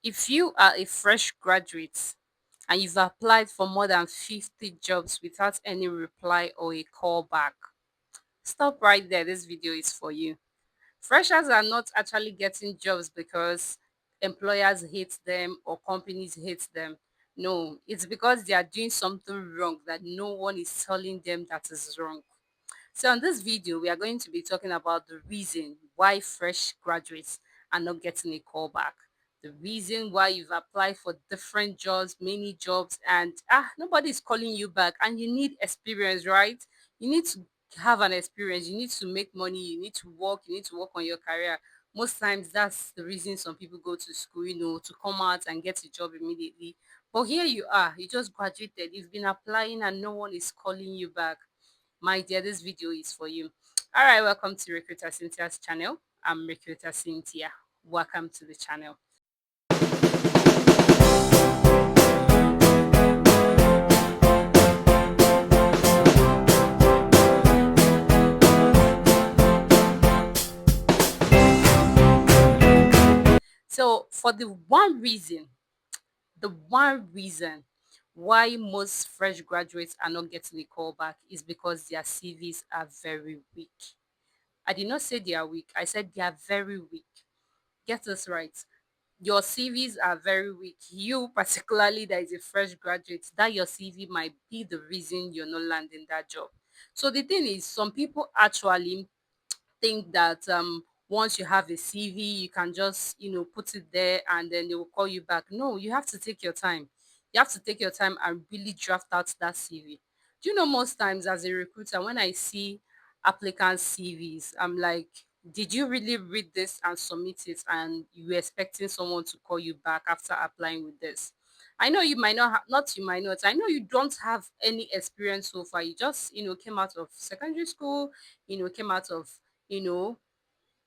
If you are a fresh graduate and you've applied for more than 50 jobs without any reply or a call back, stop right there. This video is for you. Freshers are not actually getting jobs because employers hate them or companies hate them. No, it's because they are doing something wrong that no one is telling them that is wrong. So in this video, we are going to be talking about the reason why fresh graduates are not getting a call back. The reason why you've applied for different jobs, many jobs, and nobody is calling you back. And you need experience, right? You need to have an experience. You need to make money. You need to work. You need to work on your career. Most times, that's the reason some people go to school, to come out and get a job immediately. But here you are, you just graduated, you've been applying, and no one is calling you back. My dear, this video is for you. All right, welcome to Recruiter Cynthia's channel. I'm Recruiter Cynthia. Welcome to the channel. So, for the one reason why most fresh graduates are not getting a call back is because their CVs are very weak. I did not say they are weak, I said they are very weak. Get this right. Your CVs are very weak. You, particularly, that is a fresh graduate, that your CV might be the reason you're not landing that job. So the thing is, some people actually think that once you have a CV, you can just put it there and then they will call you back. No, you have to take your time. You have to take your time and really draft out that CV. Do you know, most times as a recruiter, when I see applicants' CVs, I'm like, did you really read this and submit it, and you were expecting someone to call you back after applying with this? I know you might not not you might not. I know you don't have any experience so far. You just, came out of secondary school, came out of, you know,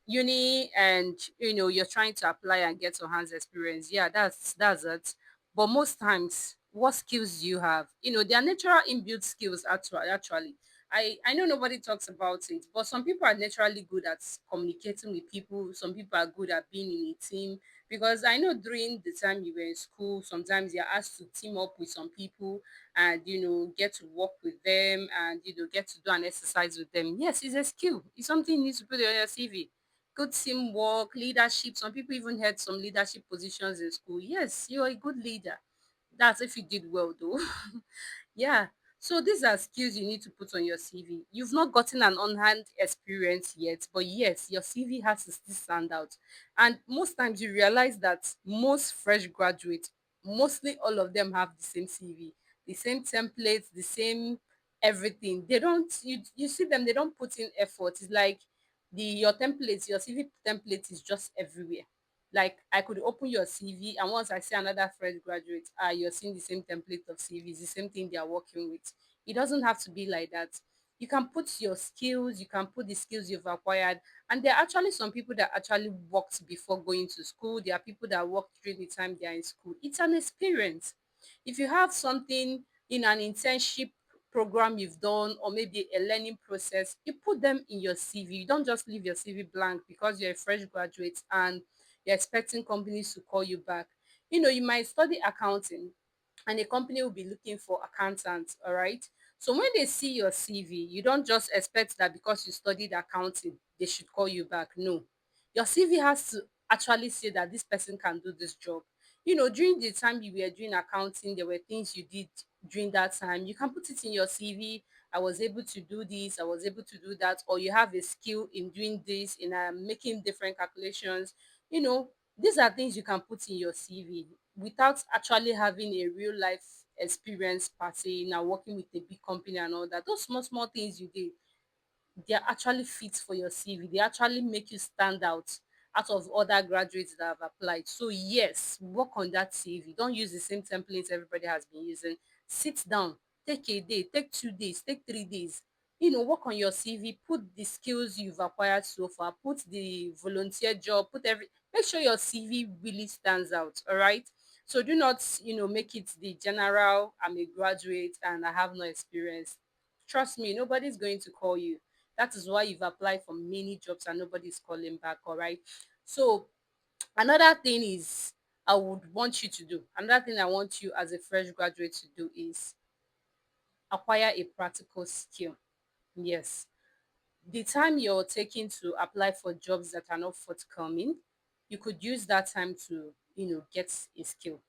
uni, and you're trying to apply and get your hands experience. Yeah, that's it. But most times, what skills do you have? They are natural inbuilt skills. Actually, I know nobody talks about it, but some people are naturally good at communicating with people. Some people are good at being in a team, because I know during the time you were in school, sometimes you're asked to team up with some people and get to work with them, and get to do an exercise with them. Yes, it's a skill. It's something you need to put on your CV. Good teamwork, leadership. Some people even had some leadership positions in school. Yes, you're a good leader. That's if you did well, though. Yeah. So these are skills you need to put on your CV. You've not gotten an on-hand experience yet, but yes, your CV has to still stand out. And most times you realize that most fresh graduates, mostly all of them have the same CV, the same templates, the same everything. They don't, you see them, they don't put in effort. It's like your templates, your CV template is just everywhere. Like, I could open your CV, and once I see another fresh graduate, you're seeing the same template of CVs, the same thing they are working with. It doesn't have to be like that. You can put your skills, you can put the skills you've acquired. And there are actually some people that actually worked before going to school. There are people that worked during the time they are in school. It's an experience. If you have something in an internship program you've done, or maybe a learning process, you put them in your CV. You don't just leave your CV blank because you're a fresh graduate and you're expecting companies to call you back. You might study accounting, and a company will be looking for accountants, all right? So when they see your CV, you don't just expect that because you studied accounting, they should call you back. No. Your CV has to actually say that this person can do this job. During the time you were doing accounting, there were things you did during that time. You can put it in your CV. I was able to do this, I was able to do that, or you have a skill in doing this, in making different calculations. These are things you can put in your CV without actually having a real life experience per se, now working with a big company and all that. Those small small things you did, they are actually fit for your CV. They actually make you stand out of other graduates that have applied. So yes, work on that CV. Don't use the same templates everybody has been using. Sit down, take a day, take 2 days, take 3 days. Work on your CV, put the skills you've acquired so far, put the volunteer job, make sure your CV really stands out. All right. So do not, make it the general, I'm a graduate and I have no experience. Trust me, nobody's going to call you. That is why you've applied for many jobs and nobody's calling back. All right. So another thing is, I would want you to do, another thing I want you as a fresh graduate to do is acquire a practical skill. Yes, the time you're taking to apply for jobs that are not forthcoming, you could use that time to, get a skill,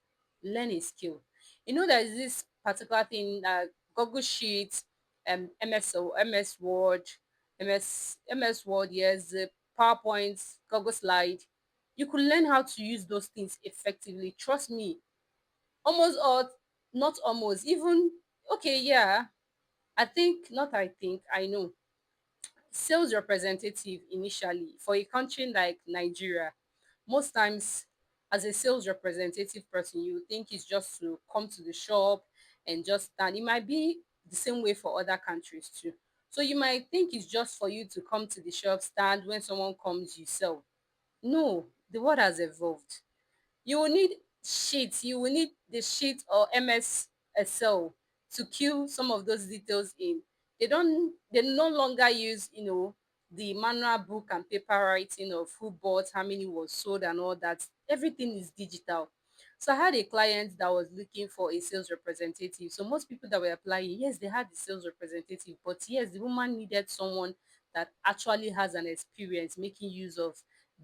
learn a skill. There's this particular thing, Google Sheets, MS Word, MS Word, yes, the PowerPoint, Google Slide. You could learn how to use those things effectively. Trust me, almost all, not almost, even, okay, yeah, I know sales representative initially for a country like Nigeria, most times as a sales representative person, you would think it's just to come to the shop and just stand. It might be the same way for other countries too. So you might think it's just for you to come to the shop, stand, when someone comes, you sell. No, the world has evolved. You will need sheets, you will need the sheet or MS Excel to kill some of those details in. They no longer use, the manual book and paper writing of who bought, how many was sold and all that. Everything is digital. So I had a client that was looking for a sales representative. So most people that were applying, yes, they had the sales representative, but yes, the woman needed someone that actually has an experience making use of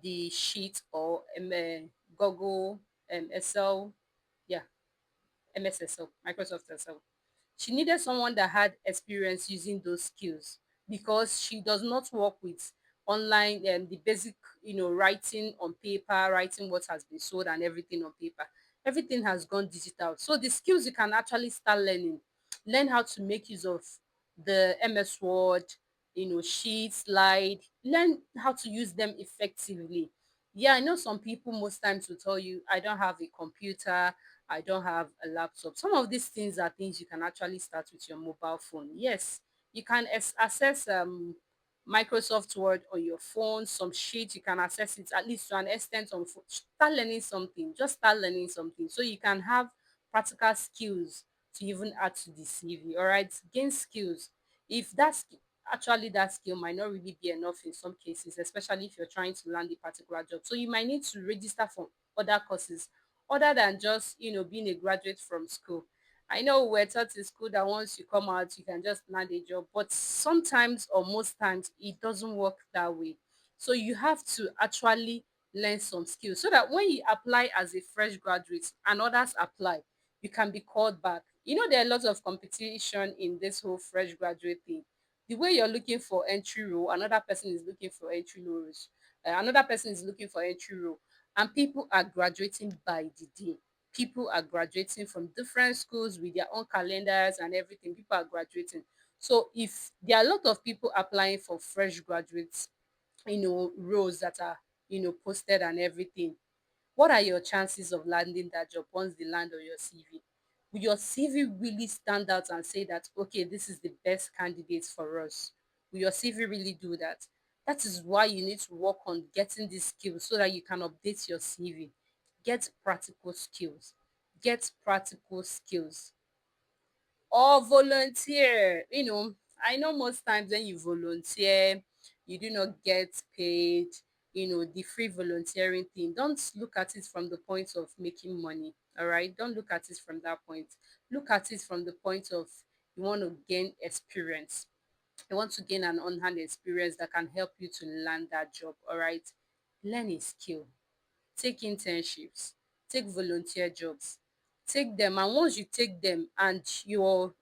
the sheet or Google Excel, yeah, MS Excel, Microsoft Excel. She needed someone that had experience using those skills because she does not work with online the basic, writing on paper, writing what has been sold and everything on paper. Everything has gone digital. So the skills you can actually start learning, learn how to make use of the MS Word, sheet, slide, learn how to use them effectively. Yeah, I know some people most times will tell you, I don't have a computer, I don't have a laptop. Some of these things are things you can actually start with your mobile phone. Yes, you can access Microsoft Word on your phone, some sheets, you can access it at least to an extent on phone. Start learning something, just start learning something so you can have practical skills to even add to the CV. All right, gain skills. If that's actually that skill might not really be enough in some cases, especially if you're trying to land a particular job. So you might need to register for other courses other than just being a graduate from school. I know we're taught in school that once you come out you can just land a job, but sometimes or most times it doesn't work that way. So you have to actually learn some skills so that when you apply as a fresh graduate and others apply, you can be called back. There are lots of competition in this whole fresh graduate thing. The way you're looking for entry role, another person is looking for entry roles, another person is looking for entry role, and people are graduating by the day. People are graduating from different schools with their own calendars and everything. People are graduating. So if there are a lot of people applying for fresh graduates, roles that are, posted and everything, what are your chances of landing that job once they land on your CV? Will your CV really stand out and say that, okay, this is the best candidate for us? Will your CV really do that? That is why you need to work on getting these skills so that you can update your CV. Get practical skills. Get practical skills or volunteer. I know most times when you volunteer, you do not get paid. The free volunteering thing, don't look at it from the point of making money. All right, don't look at it from that point. Look at it from the point of you want to gain experience. You want to gain an on-hand experience that can help you to land that job. All right, learn a skill, take internships, take volunteer jobs, take them, and once you take them and you're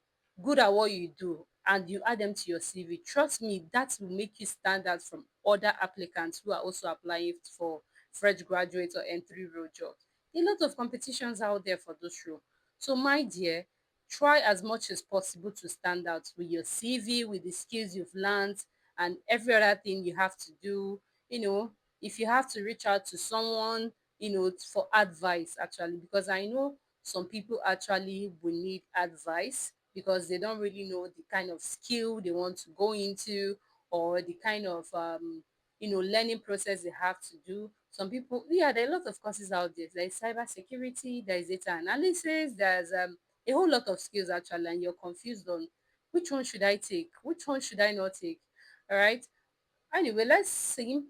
good at what you do and you add them to your CV, trust me, that will make you stand out from other applicants who are also applying for fresh graduates or entry role jobs. A lot of competitions out there for those roles. So my dear, try as much as possible to stand out with your CV, with the skills you've learned and every other thing you have to do. If you have to reach out to someone, for advice actually, because I know some people actually will need advice because they don't really know the kind of skill they want to go into or the kind of learning process they have to do. Some people, yeah, there are a lot of courses out there. There's cyber security, there's data analysis, there's a whole lot of skills actually, and you're confused on which one should I take, which one should I not take. All right. Anyway, let's see.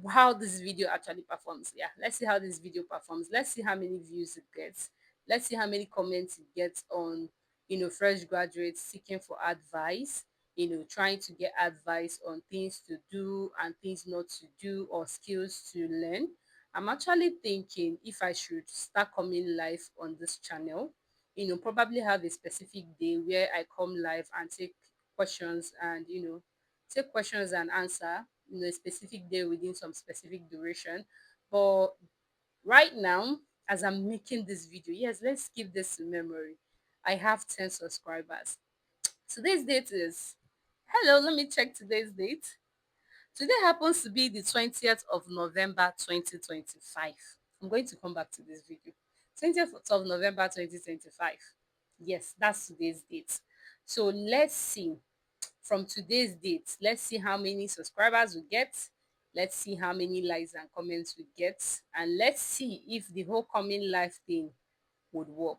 how this video actually performs. Yeah, let's see how this video performs. Let's see how many views it gets. Let's see how many comments it gets on, fresh graduates seeking for advice, trying to get advice on things to do and things not to do, or skills to learn. I'm actually thinking if I should start coming live on this channel, probably have a specific day where I come live and questions and take questions and answer, a specific day within some specific duration. But right now, as I'm making this video, yes, let's keep this in memory. I have 10 subscribers. Today's date is, hello, let me check today's date. Today happens to be the 20th of November 2025. I'm going to come back to this video. 20th of November 2025. Yes, that's today's date. So let's see from today's date. Let's see how many subscribers we get. Let's see how many likes and comments we get. And let's see if the whole coming live thing would work,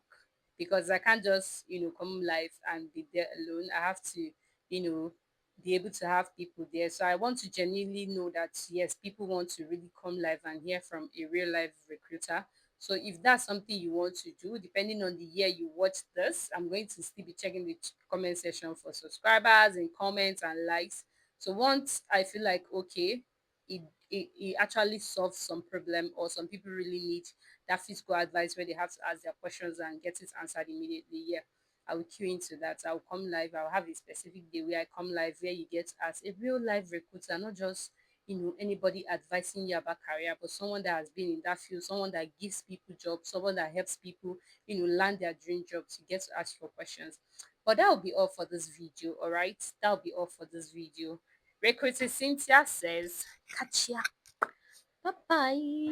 because I can't just come live and be there alone. I have to be able to have people there. So I want to genuinely know that yes, people want to really come live and hear from a real life recruiter. So if that's something you want to do, depending on the year you watch this, I'm going to still be checking the comment section for subscribers and comments and likes. So once I feel like okay, it actually solves some problem, or some people really need that physical advice where they have to ask their questions and get it answered immediately. Yeah, I will queue into that. I'll come live. I'll have a specific day where I come live where you get as a real life recruiter, not just anybody advising you about career, but someone that has been in that field, someone that gives people jobs, someone that helps people land their dream jobs. You get to ask your questions. But that will be all for this video. All right, that will be all for this video. Recruiter Cynthia says, catch ya. Bye bye.